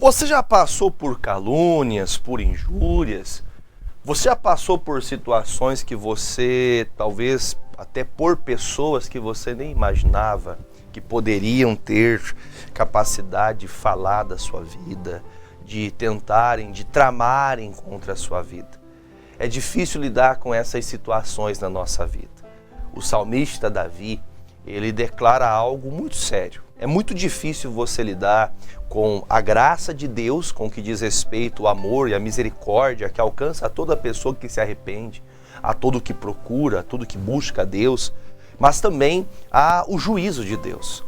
Você já passou por calúnias, por injúrias? Você já passou por situações que você, talvez até por pessoas que você nem imaginava que poderiam ter capacidade de falar da sua vida, de tentarem, de tramarem contra a sua vida? É difícil lidar com essas situações na nossa vida. O salmista Davi, ele declara algo muito sério. É muito difícil você lidar com a graça de Deus, com o que diz respeito ao amor e a misericórdia que alcança a toda pessoa que se arrepende, a todo que procura, a todo que busca a Deus, mas também há o juízo de Deus.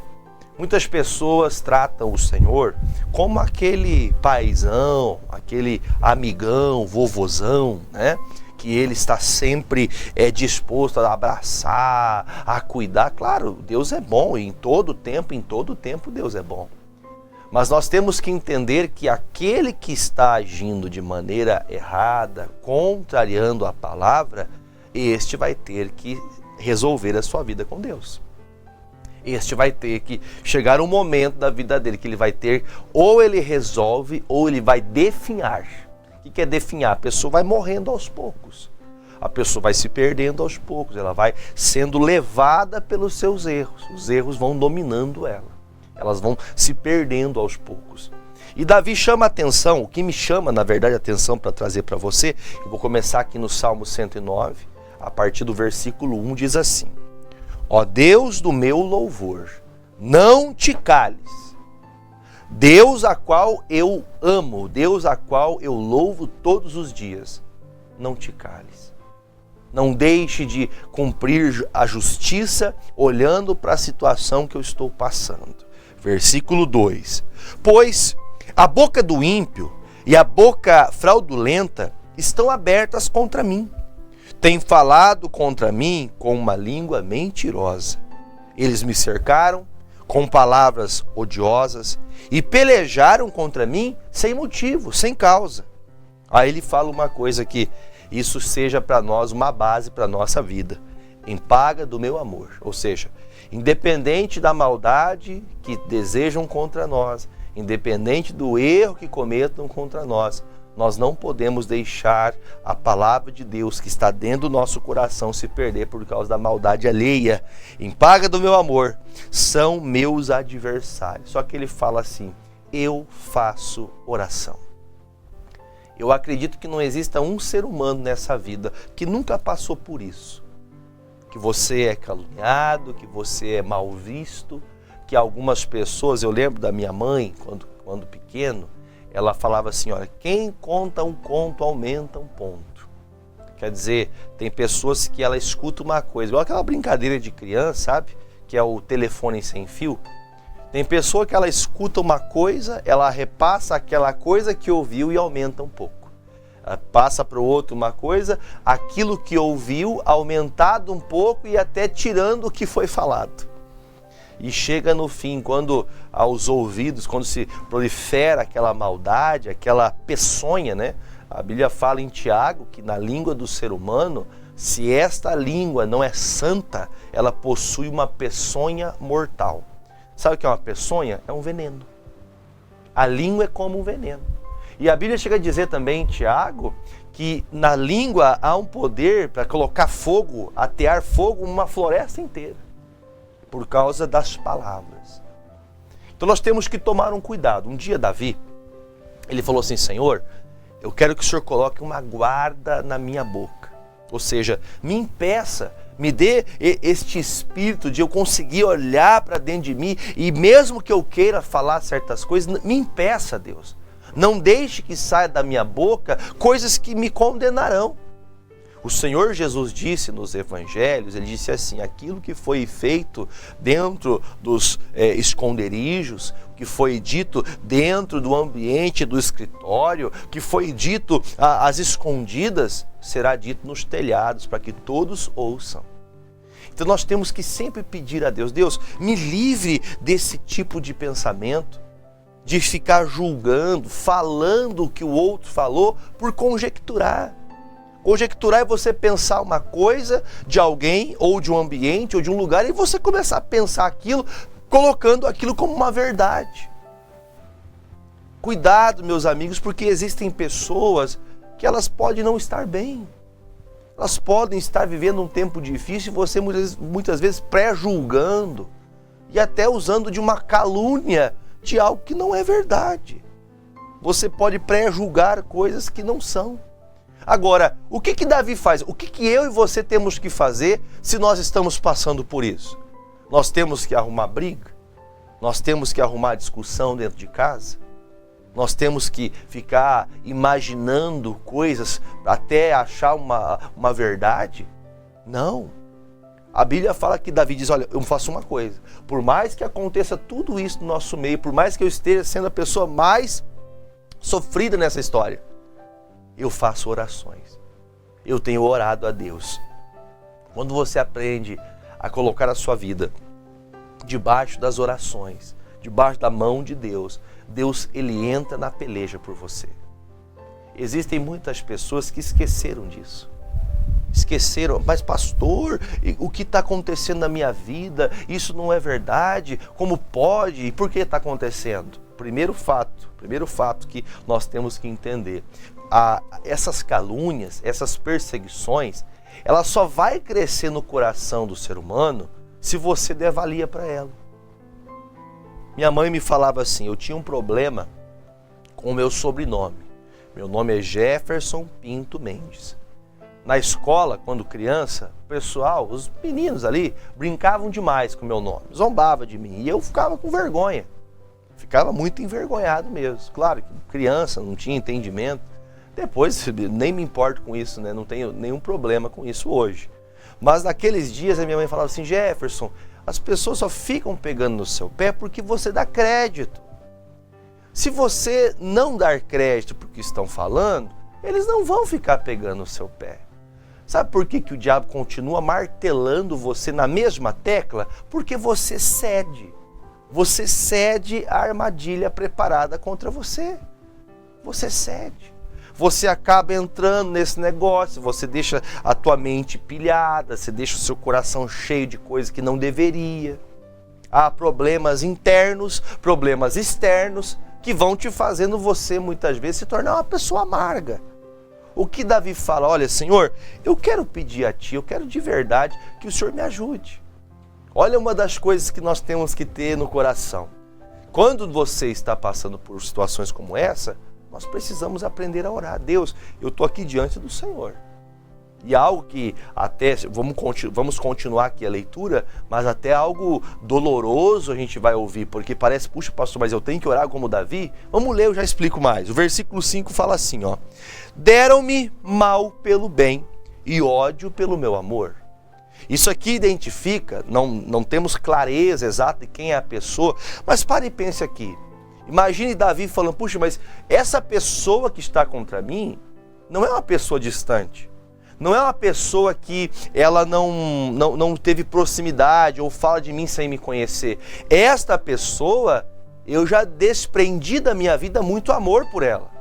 Muitas pessoas tratam o Senhor como aquele paizão, aquele amigão, vovozão, né? Que ele está sempre disposto a abraçar, a cuidar. Claro, Deus é bom e em todo tempo Deus é bom. Mas nós temos que entender que aquele que está agindo de maneira errada, contrariando a palavra, este vai ter que resolver a sua vida com Deus. Este vai ter que chegar um momento da vida dele que ele vai ter, ou ele resolve, ou ele vai definhar. O que é definhar? A pessoa vai morrendo aos poucos. A pessoa vai se perdendo aos poucos. Ela vai sendo levada pelos seus erros. Os erros vão dominando ela. Elas vão se perdendo aos poucos. E Davi chama a atenção, o que me chama, na verdade, a atenção para trazer para você, eu vou começar aqui no Salmo 109, a partir do versículo 1, diz assim: Ó Deus do meu louvor, não te cales. Deus a qual eu amo, Deus a qual eu louvo todos os dias, não te cales. Não deixe de cumprir a justiça olhando para a situação que eu estou passando. Versículo 2. Pois a boca do ímpio e a boca fraudulenta estão abertas contra mim. Tem falado contra mim com uma língua mentirosa. Eles me cercaram com palavras odiosas e pelejaram contra mim sem motivo, sem causa. Aí ele fala uma coisa que isso seja para nós uma base para a nossa vida. Em paga do meu amor. Ou seja, independente da maldade que desejam contra nós, independente do erro que cometam contra nós, nós não podemos deixar a palavra de Deus que está dentro do nosso coração se perder por causa da maldade alheia. Em paga do meu amor, são meus adversários. Só que ele fala assim: eu faço oração. Eu acredito que não exista um ser humano nessa vida que nunca passou por isso. Que você é caluniado, que você é mal visto, que algumas pessoas, eu lembro da minha mãe, quando pequeno, ela falava assim, olha, quem conta um conto aumenta um ponto. Quer dizer, tem pessoas que ela escuta uma coisa, igual aquela brincadeira de criança, sabe? Que é o telefone sem fio. Tem pessoa que ela escuta uma coisa, ela repassa aquela coisa que ouviu e aumenta um pouco. Ela passa para o outro uma coisa, aquilo que ouviu aumentado um pouco e até tirando o que foi falado. E chega no fim, quando aos ouvidos, quando se prolifera aquela maldade, aquela peçonha, né? A Bíblia fala em Tiago que na língua do ser humano, se esta língua não é santa, ela possui uma peçonha mortal. Sabe o que é uma peçonha? É um veneno. A língua é como um veneno. E a Bíblia chega a dizer também em Tiago que na língua há um poder para colocar fogo, atear fogo numa floresta inteira. Por causa das palavras. Então nós temos que tomar um cuidado. Um dia Davi, ele falou assim, Senhor, eu quero que o Senhor coloque uma guarda na minha boca. Ou seja, me impeça, me dê este espírito de eu conseguir olhar para dentro de mim e mesmo que eu queira falar certas coisas, me impeça, Deus. Não deixe que saia da minha boca coisas que me condenarão. O Senhor Jesus disse nos evangelhos, ele disse assim, aquilo que foi feito dentro dos esconderijos, que foi dito dentro do ambiente do escritório, que foi dito às escondidas, será dito nos telhados, para que todos ouçam. Então nós temos que sempre pedir a Deus, Deus, me livre desse tipo de pensamento, de ficar julgando, falando o que o outro falou por conjecturar. Conjecturar é você pensar uma coisa de alguém, ou de um ambiente, ou de um lugar, e você começar a pensar aquilo, colocando aquilo como uma verdade. Cuidado, meus amigos, porque existem pessoas que elas podem não estar bem. Elas podem estar vivendo um tempo difícil e você muitas vezes pré-julgando e até usando de uma calúnia de algo que não é verdade. Você pode pré-julgar coisas que não são. Agora, o que Davi faz? O que eu e você temos que fazer se nós estamos passando por isso? Nós temos que arrumar briga? Nós temos que arrumar discussão dentro de casa? Nós temos que ficar imaginando coisas até achar uma verdade? Não. A Bíblia fala que Davi diz, olha, eu faço uma coisa. Por mais que aconteça tudo isso no nosso meio, por mais que eu esteja sendo a pessoa mais sofrida nessa história, eu faço orações. Eu tenho orado a Deus. Quando você aprende a colocar a sua vida debaixo das orações, debaixo da mão de Deus, Deus, ele entra na peleja por você. Existem muitas pessoas que esqueceram disso. Esqueceram, mas pastor, o que está acontecendo na minha vida? Isso não é verdade? Como pode? E por que está acontecendo? Primeiro fato que nós temos que entender. Essas calúnias, essas perseguições, ela só vai crescer no coração do ser humano se você der valia para ela. Minha mãe me falava assim, eu tinha um problema com o meu sobrenome. Meu nome é Jefferson Pinto Mendes. Na escola, quando criança, o pessoal, os meninos ali, brincavam demais com o meu nome, zombavam de mim e eu ficava com vergonha. Ficava muito envergonhado mesmo. Claro que criança, não tinha entendimento. Depois, nem me importo com isso, né? Não tenho nenhum problema com isso hoje. Mas naqueles dias a minha mãe falava assim, Jefferson, as pessoas só ficam pegando no seu pé porque você dá crédito. Se você não dar crédito para o que estão falando, eles não vão ficar pegando no seu pé. Sabe por que o diabo continua martelando você na mesma tecla? Porque você cede. Você cede à armadilha preparada contra você. Você cede. Você acaba entrando nesse negócio, você deixa a tua mente pilhada, você deixa o seu coração cheio de coisas que não deveria. Há problemas internos, problemas externos, que vão te fazendo você, muitas vezes, se tornar uma pessoa amarga. O que Davi fala, olha, Senhor, eu quero pedir a Ti, eu quero de verdade que o Senhor me ajude. Olha uma das coisas que nós temos que ter no coração. Quando você está passando por situações como essa, nós precisamos aprender a orar. Deus, eu estou aqui diante do Senhor. E algo que até, vamos continuar aqui a leitura, mas até algo doloroso a gente vai ouvir, porque parece, puxa pastor, mas eu tenho que orar como Davi? Vamos ler, eu já explico mais. O versículo 5 fala assim, ó. Deram-me mal pelo bem e ódio pelo meu amor. Isso aqui identifica, não temos clareza exata de quem é a pessoa, mas pare e pense aqui. Imagine Davi falando, puxa, mas essa pessoa que está contra mim não é uma pessoa distante. Não é uma pessoa que ela não teve proximidade ou fala de mim sem me conhecer. Esta pessoa, eu já desprendi da minha vida muito amor por ela.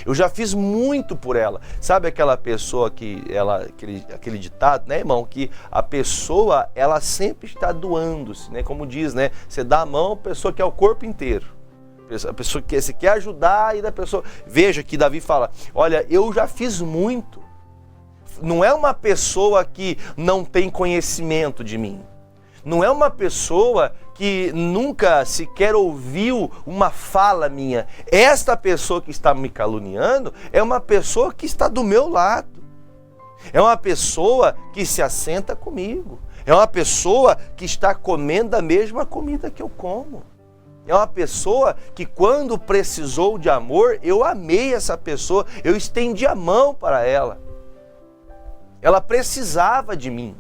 Eu já fiz muito por ela. Sabe aquela pessoa aquele ditado, né, irmão? Que a pessoa, ela sempre está doando-se, né? Como diz, né? Você dá a mão, a pessoa quer o corpo inteiro. A pessoa que você quer ajudar e da pessoa... Veja que Davi fala, olha, eu já fiz muito. Não é uma pessoa que não tem conhecimento de mim. Não é uma pessoa que nunca sequer ouviu uma fala minha. Esta pessoa que está me caluniando é uma pessoa que está do meu lado. É uma pessoa que se assenta comigo. É uma pessoa que está comendo a mesma comida que eu como. É uma pessoa que quando precisou de amor, eu amei essa pessoa, eu estendi a mão para ela. Ela precisava de mim.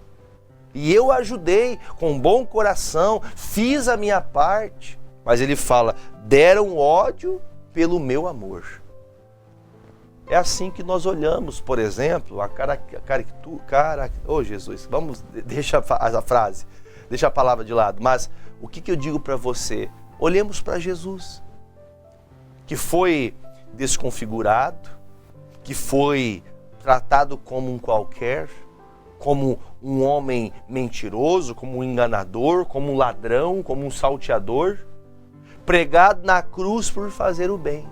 E eu ajudei com bom coração, fiz a minha parte. Mas ele fala, deram ódio pelo meu amor. É assim que nós olhamos, por exemplo, Jesus, deixa a frase, deixa a palavra de lado. Mas o que eu digo para você? Olhemos para Jesus, que foi desconfigurado, que foi tratado como um qualquer, como um homem mentiroso, como um enganador, como um ladrão, como um salteador. pregado na cruz por fazer o bem.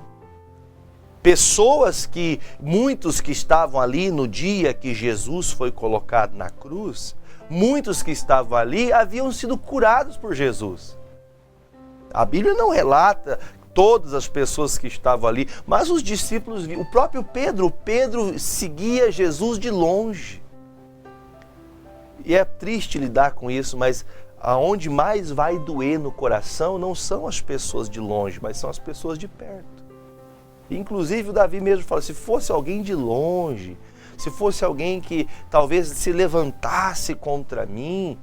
Pessoas que, muitos que estavam ali no dia que Jesus foi colocado na cruz, muitos que estavam ali haviam sido curados por Jesus. A Bíblia não relata todas as pessoas que estavam ali, mas os discípulos, o próprio Pedro seguia Jesus de longe. E é triste lidar com isso, mas aonde mais vai doer no coração não são as pessoas de longe, mas são as pessoas de perto. Inclusive o Davi mesmo fala, se fosse alguém de longe, se fosse alguém que talvez se levantasse contra mim,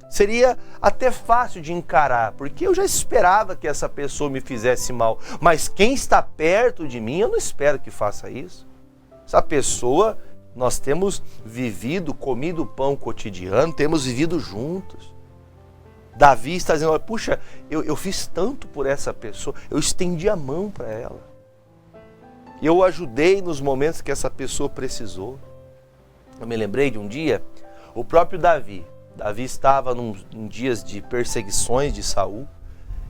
seria até fácil de encarar, porque eu já esperava que essa pessoa me fizesse mal, mas quem está perto de mim, eu não espero que faça isso. Essa pessoa, nós temos vivido, comido o pão cotidiano, temos vivido juntos. Davi está dizendo, puxa, eu fiz tanto por essa pessoa, eu estendi a mão para ela. Eu ajudei nos momentos que essa pessoa precisou. Eu me lembrei de um dia, o próprio Davi estava em dias de perseguições de Saul,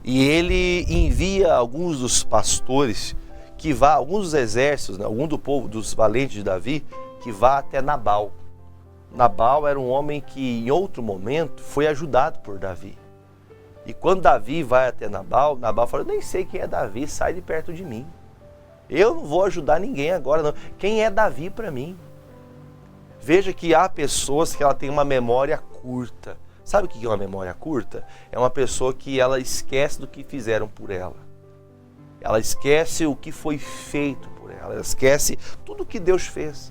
e ele envia alguns dos pastores, alguns dos exércitos, algum do povo, dos valentes de Davi, que vá até Nabal. Nabal era um homem que em outro momento foi ajudado por Davi. E quando Davi vai até Nabal fala, eu nem sei quem é Davi, sai de perto de mim. Eu não vou ajudar ninguém agora, não. Quem é Davi para mim? Veja que há pessoas que ela tem uma memória curta. Sabe o que é uma memória curta? É uma pessoa que ela esquece do que fizeram por ela. Ela esquece o que foi feito por ela. Ela esquece tudo o que Deus fez.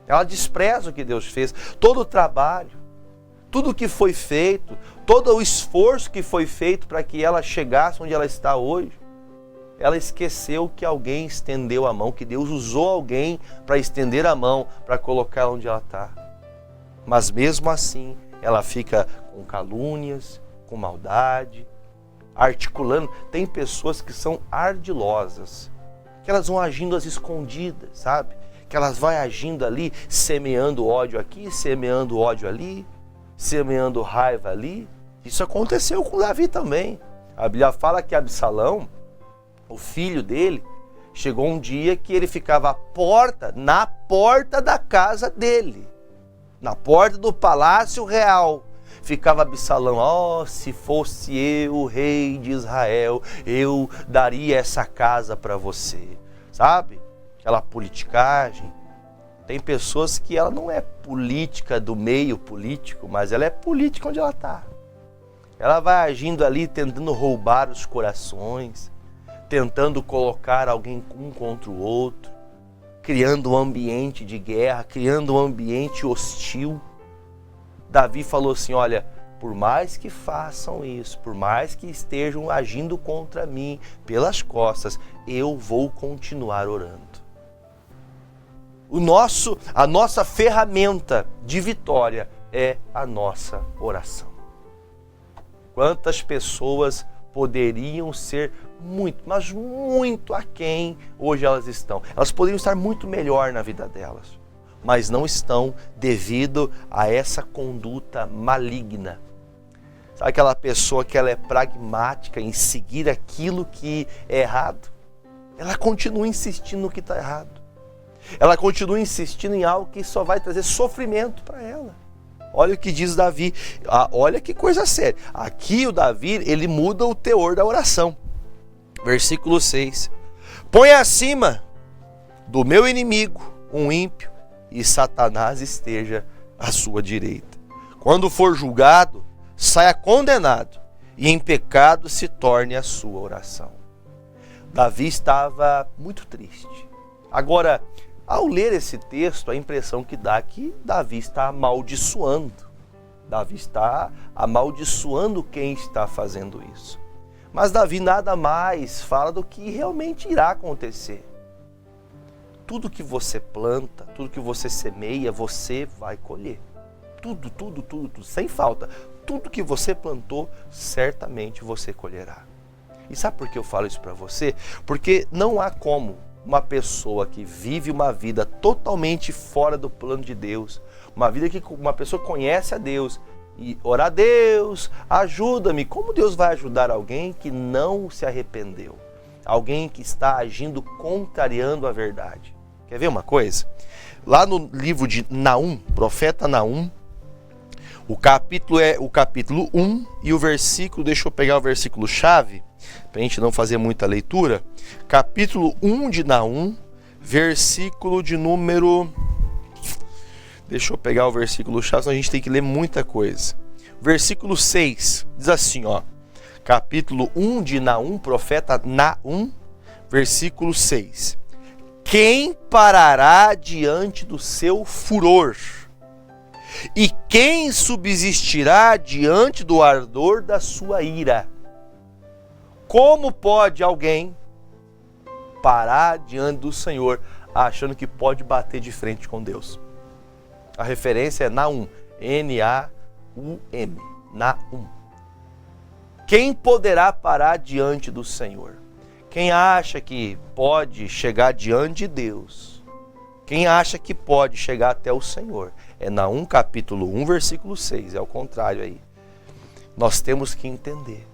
Ela despreza o que Deus fez. Todo o trabalho, tudo o que foi feito, todo o esforço que foi feito para que ela chegasse onde ela está hoje. Ela esqueceu que alguém estendeu a mão, que Deus usou alguém para estender a mão, para colocar ela onde ela está. Mas mesmo assim, ela fica com calúnias, com maldade, articulando. Tem pessoas que são ardilosas, que elas vão agindo às escondidas, sabe? Que elas vão agindo ali, semeando ódio aqui, semeando ódio ali, semeando raiva ali. Isso aconteceu com Davi também. A Bíblia fala que Absalão, o filho dele, chegou um dia que ele ficava na porta da casa dele, na porta do palácio real. Ficava Absalão, se fosse eu, o rei de Israel, eu daria essa casa para você. Sabe? Aquela politicagem. Tem pessoas que ela não é política do meio político, mas ela é política onde ela está. Ela vai agindo ali, tentando roubar os corações, tentando colocar alguém um contra o outro, criando um ambiente de guerra, criando um ambiente hostil. Davi falou assim, olha, por mais que façam isso, por mais que estejam agindo contra mim pelas costas, eu vou continuar orando. A nossa ferramenta de vitória é a nossa oração. Quantas pessoas poderiam ser muito, mas muito aquém hoje elas estão. Elas poderiam estar muito melhor na vida delas, mas não estão devido a essa conduta maligna. Sabe aquela pessoa que ela é pragmática em seguir aquilo que é errado? Ela continua insistindo no que está errado. Ela continua insistindo em algo que só vai trazer sofrimento para ela. Olha o que diz Davi. Olha que coisa séria. Aqui o Davi, ele muda o teor da oração. Versículo 6. Põe acima do meu inimigo um ímpio e Satanás esteja à sua direita. Quando for julgado, saia condenado e em pecado se torne a sua oração. Davi estava muito triste. Agora, ao ler esse texto, a impressão que dá é que Davi está amaldiçoando. Davi está amaldiçoando quem está fazendo isso. Mas Davi nada mais fala do que realmente irá acontecer. Tudo que você planta, tudo que você semeia, você vai colher. Tudo, sem falta. Tudo que você plantou, certamente você colherá. E sabe por que eu falo isso para você? Porque não há como uma pessoa que vive uma vida totalmente fora do plano de Deus, uma vida que uma pessoa conhece a Deus, e orar a Deus, ajuda-me. Como Deus vai ajudar alguém que não se arrependeu? Alguém que está agindo contrariando a verdade. Quer ver uma coisa? Lá no livro de Naum, profeta Naum, o capítulo é o capítulo 1 e o versículo, deixa eu pegar o versículo chave, para a gente não fazer muita leitura. Capítulo 1 de Naum, versículo de número... Deixa eu pegar o versículo chave, senão a gente tem que ler muita coisa. Versículo 6, diz assim, ó. Capítulo 1 de Naum, profeta Naum, versículo 6. Quem parará diante do seu furor? E quem subsistirá diante do ardor da sua ira? Como pode alguém parar diante do Senhor achando que pode bater de frente com Deus? A referência é Naum, N-A-U-M, Naum. Quem poderá parar diante do Senhor? Quem acha que pode chegar diante de Deus? Quem acha que pode chegar até o Senhor? É Naum capítulo 1, versículo 6, é o contrário aí. Nós temos que entender.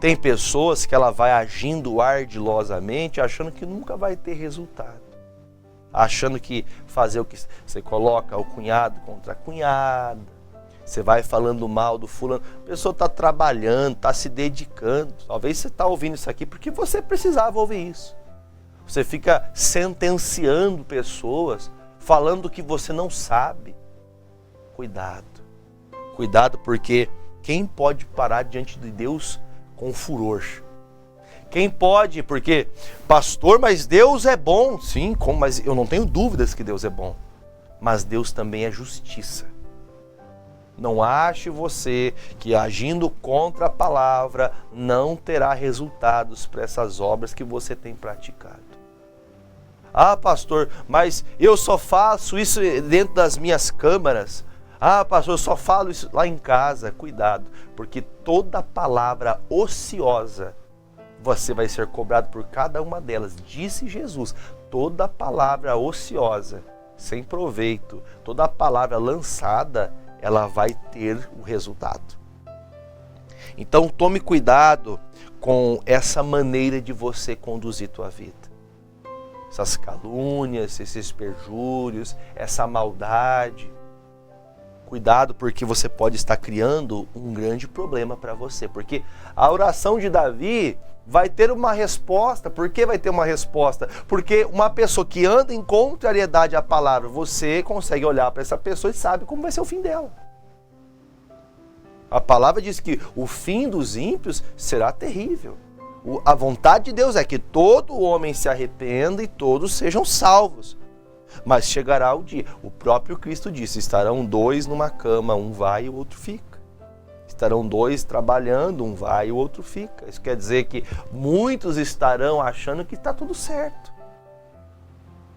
Tem pessoas que ela vai agindo ardilosamente, achando que nunca vai ter resultado. Achando que fazer o que você coloca o cunhado contra a cunhada, você vai falando mal do fulano, a pessoa está trabalhando, está se dedicando. Talvez você está ouvindo isso aqui porque você precisava ouvir isso. Você fica sentenciando pessoas, falando que você não sabe. Cuidado. Cuidado, porque quem pode parar diante de Deus com furor? Quem pode? Porque, pastor, mas Deus é bom. Sim, mas eu não tenho dúvidas que Deus é bom. Mas Deus também é justiça. Não ache você que agindo contra a palavra não terá resultados para essas obras que você tem praticado. Ah, pastor, mas eu só faço isso dentro das minhas câmaras. Ah, pastor, eu só falo isso lá em casa. Cuidado, porque toda palavra ociosa, você vai ser cobrado por cada uma delas. Disse Jesus, toda palavra ociosa, sem proveito, toda palavra lançada, ela vai ter o resultado. Então tome cuidado com essa maneira de você conduzir tua vida. Essas calúnias, esses perjúrios, essa maldade. Cuidado, porque você pode estar criando um grande problema para você. Porque a oração de Davi vai ter uma resposta. Por que vai ter uma resposta? Porque uma pessoa que anda em contrariedade à palavra, você consegue olhar para essa pessoa e sabe como vai ser o fim dela. A palavra diz que o fim dos ímpios será terrível. A vontade de Deus é que todo homem se arrependa e todos sejam salvos. Mas chegará o dia. O próprio Cristo disse, estarão dois numa cama, um vai e o outro fica. Estarão dois trabalhando, um vai e o outro fica. Isso quer dizer que muitos estarão achando que está tudo certo.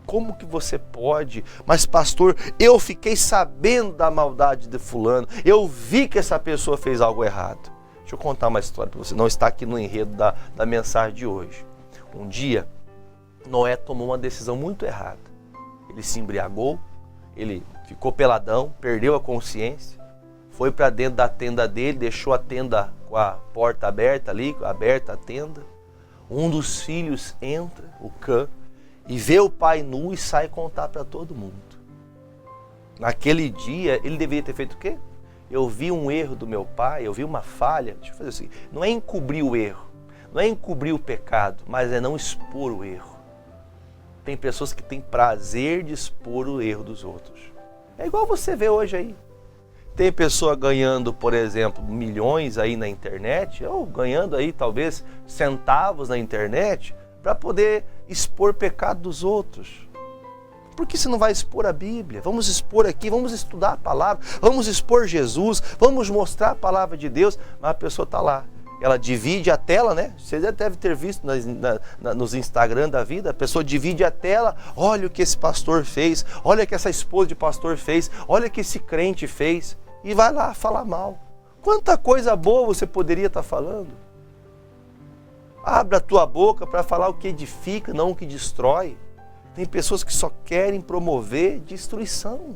Como que você pode? Mas pastor, eu fiquei sabendo da maldade de fulano. Eu vi que essa pessoa fez algo errado. Deixa eu contar uma história para você. Não está aqui no enredo da mensagem de hoje. Um dia, Noé tomou uma decisão muito errada. Ele se embriagou, ele ficou peladão, perdeu a consciência, foi para dentro da tenda dele, deixou a tenda com a porta aberta ali, aberta a tenda. Um dos filhos entra, o Cã, e vê o pai nu e sai contar para todo mundo. Naquele dia, ele deveria ter feito o quê? Eu vi um erro do meu pai, eu vi uma falha. Deixa eu fazer assim, não é encobrir o erro, não é encobrir o pecado, mas é não expor o erro. Tem pessoas que têm prazer de expor o erro dos outros. É igual você vê hoje aí. Tem pessoa ganhando, por exemplo, milhões aí na internet, ou ganhando aí talvez centavos na internet, para poder expor pecado dos outros. Por que você não vai expor a Bíblia? Vamos expor aqui, vamos estudar a palavra, vamos expor Jesus, vamos mostrar a palavra de Deus, mas a pessoa está lá. Ela divide a tela, né? Você já deve ter visto nos Instagram da vida, a pessoa divide a tela, olha o que esse pastor fez, olha o que essa esposa de pastor fez, olha o que esse crente fez, e vai lá falar mal. Quanta coisa boa você poderia estar falando. Abra a tua boca para falar o que edifica, não o que destrói. Tem pessoas que só querem promover destruição.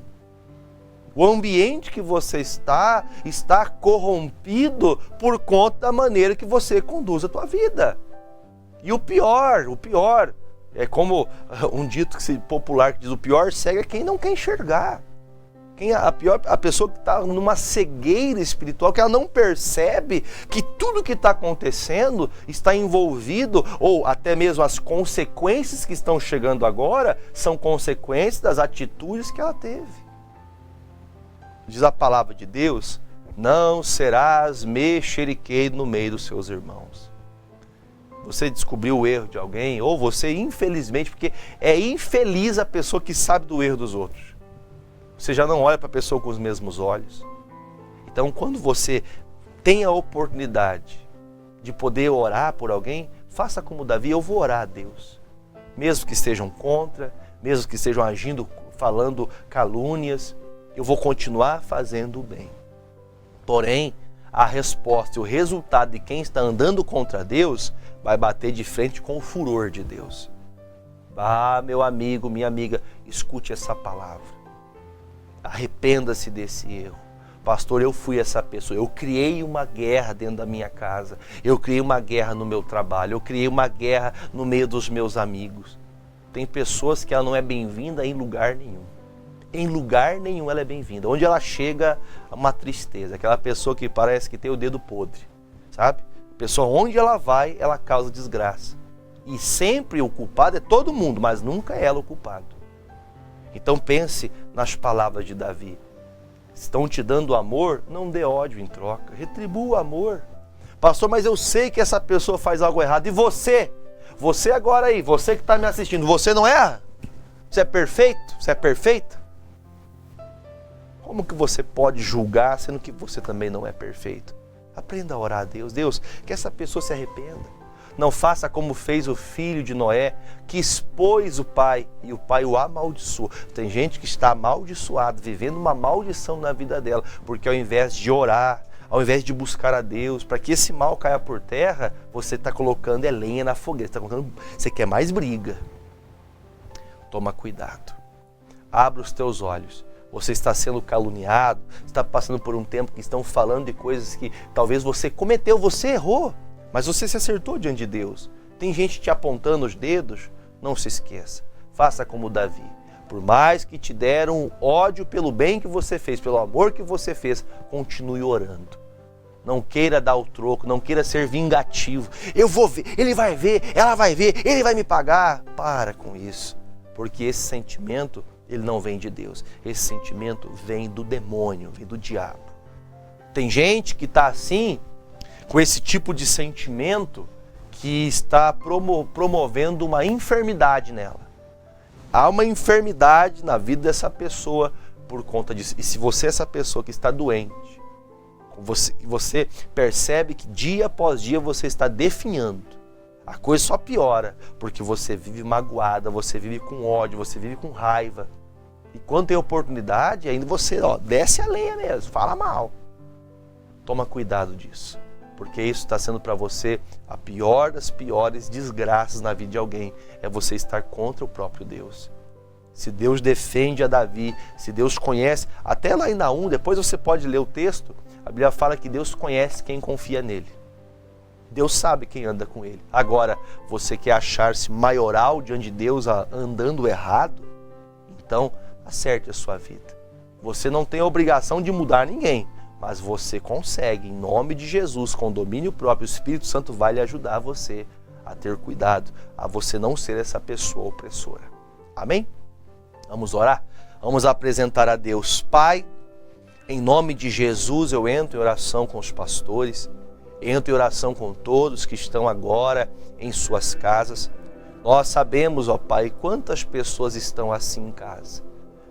O ambiente que você está corrompido por conta da maneira que você conduz a tua vida. E o pior, é como um dito popular que diz, o pior cego é quem não quer enxergar. A pessoa que está numa cegueira espiritual, que ela não percebe que tudo que está acontecendo está envolvido, ou até mesmo as consequências que estão chegando agora, são consequências das atitudes que ela teve. Diz a palavra de Deus, não serás mexeriqueiro no meio dos seus irmãos. Você descobriu o erro de alguém, ou você, infelizmente, porque é infeliz a pessoa que sabe do erro dos outros. Você já não olha para a pessoa com os mesmos olhos. Então, quando você tem a oportunidade de poder orar por alguém, faça como Davi, eu vou orar a Deus. Mesmo que estejam contra, mesmo que estejam agindo, falando calúnias, eu vou continuar fazendo o bem. Porém, a resposta e o resultado de quem está andando contra Deus vai bater de frente com o furor de Deus. Ah, meu amigo, minha amiga, escute essa palavra. Arrependa-se desse erro. Pastor, eu fui essa pessoa, eu criei uma guerra dentro da minha casa, eu criei uma guerra no meu trabalho, eu criei uma guerra no meio dos meus amigos. Tem pessoas que ela não é bem-vinda em lugar nenhum. Em lugar nenhum ela é bem-vinda. Onde ela chega, uma tristeza. Aquela pessoa que parece que tem o dedo podre, sabe? Pessoa, onde ela vai, ela causa desgraça. E sempre o culpado é todo mundo, mas nunca ela o culpado. Então pense nas palavras de Davi. Estão te dando amor, não dê ódio em troca. Retribua o amor. Pastor, mas eu sei que essa pessoa faz algo errado. E você? Você agora aí, você que está me assistindo, você não erra? Você é perfeito? Você é perfeita? Como que você pode julgar, sendo que você também não é perfeito? Aprenda a orar a Deus. Deus, que essa pessoa se arrependa. Não faça como fez o filho de Noé, que expôs o pai, e o pai o amaldiçoou. Tem gente que está amaldiçoada, vivendo uma maldição na vida dela, porque ao invés de orar, ao invés de buscar a Deus, para que esse mal caia por terra, você está colocando lenha na fogueira, você quer mais briga. Toma cuidado. Abra os teus olhos. Você está sendo caluniado, está passando por um tempo que estão falando de coisas que talvez você cometeu, você errou, mas você se acertou diante de Deus. Tem gente te apontando os dedos, não se esqueça. Faça como Davi. Por mais que te deram ódio pelo bem que você fez, pelo amor que você fez, continue orando. Não queira dar o troco, não queira ser vingativo. Eu vou ver, ele vai ver, ela vai ver, ele vai me pagar. Para com isso, porque esse sentimento ele não vem de Deus. Esse sentimento vem do demônio, vem do diabo. Tem gente que está assim, com esse tipo de sentimento, que está promovendo uma enfermidade nela. Há uma enfermidade na vida dessa pessoa por conta disso. E se você é essa pessoa que está doente, você percebe que dia após dia você está definhando, a coisa só piora, porque você vive magoada, você vive com ódio, você vive com raiva. E quando tem oportunidade, ainda você desce a lenha mesmo, fala mal. Toma cuidado disso, porque isso está sendo para você a pior das piores desgraças na vida de alguém, é você estar contra o próprio Deus. Se Deus defende a Davi, se Deus conhece, até lá em Naum, depois você pode ler o texto, a Bíblia fala que Deus conhece quem confia nele. Deus sabe quem anda com ele. Agora, você quer achar-se maioral diante de Deus andando errado? Então, acerte a sua vida. Você não tem a obrigação de mudar ninguém, mas você consegue, em nome de Jesus, com domínio próprio, o Espírito Santo vai lhe ajudar você a ter cuidado, a você não ser essa pessoa opressora. Amém? Vamos orar? Vamos apresentar a Deus. Pai, em nome de Jesus, eu entro em oração com os pastores, entro em oração com todos que estão agora em suas casas. Nós sabemos, ó Pai, quantas pessoas estão assim em casa.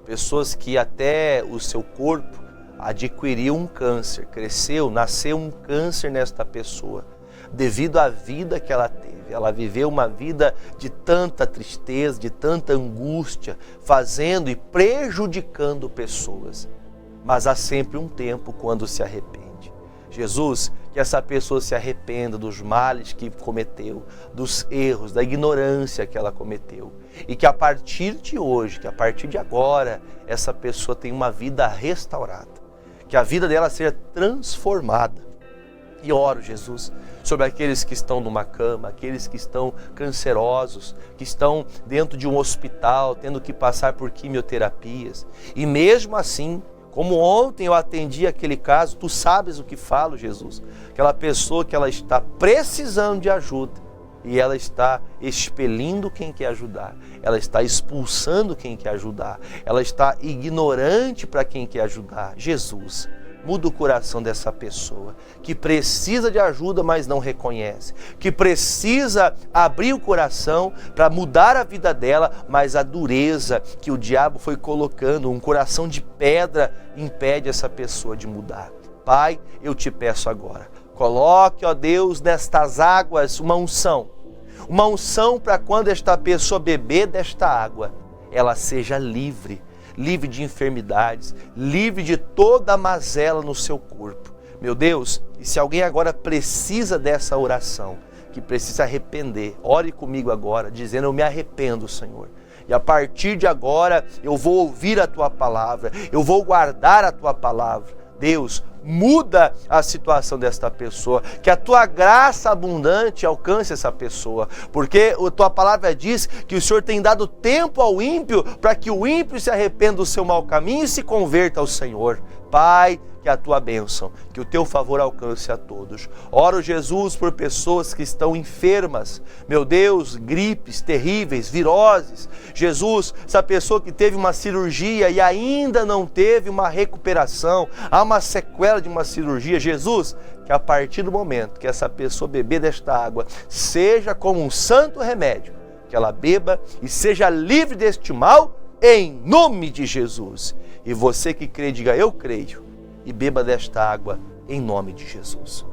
Pessoas que até o seu corpo adquiriu um câncer, cresceu, nasceu um câncer nesta pessoa, devido à vida que ela teve. Ela viveu uma vida de tanta tristeza, de tanta angústia, fazendo e prejudicando pessoas. Mas há sempre um tempo quando se arrepende. Jesus, que essa pessoa se arrependa dos males que cometeu, dos erros, da ignorância que ela cometeu. E que a partir de hoje, que a partir de agora, essa pessoa tenha uma vida restaurada. Que a vida dela seja transformada. E oro, Jesus, sobre aqueles que estão numa cama, aqueles que estão cancerosos, que estão dentro de um hospital, tendo que passar por quimioterapias. E mesmo assim, como ontem eu atendi aquele caso, tu sabes o que falo, Jesus. Aquela pessoa que ela está precisando de ajuda e ela está expelindo quem quer ajudar. Ela está expulsando quem quer ajudar. Ela está ignorante para quem quer ajudar. Jesus, muda o coração dessa pessoa que precisa de ajuda, mas não reconhece. Que precisa abrir o coração para mudar a vida dela, mas a dureza que o diabo foi colocando, um coração de pedra, impede essa pessoa de mudar. Pai, eu te peço agora, coloque, ó Deus, nestas águas uma unção para quando esta pessoa beber desta água, ela seja livre de enfermidades, livre de toda mazela no seu corpo. Meu Deus, e se alguém agora precisa dessa oração, que precisa arrepender, ore comigo agora, dizendo: eu me arrependo, Senhor. E a partir de agora, eu vou ouvir a Tua palavra, eu vou guardar a Tua palavra. Deus, muda a situação desta pessoa, que a Tua graça abundante alcance essa pessoa, porque a Tua palavra diz que o Senhor tem dado tempo ao ímpio para que o ímpio se arrependa do seu mau caminho e se converta ao Senhor. Pai, que a Tua bênção, que o Teu favor alcance a todos. Oro, Jesus, por pessoas que estão enfermas, meu Deus, gripes terríveis, viroses. Jesus, essa pessoa que teve uma cirurgia e ainda não teve uma recuperação, há uma sequela de uma cirurgia. Jesus, que a partir do momento que essa pessoa beber desta água, seja como um santo remédio, que ela beba e seja livre deste mal, em nome de Jesus. E você que crê, diga: eu creio, e beba desta água em nome de Jesus.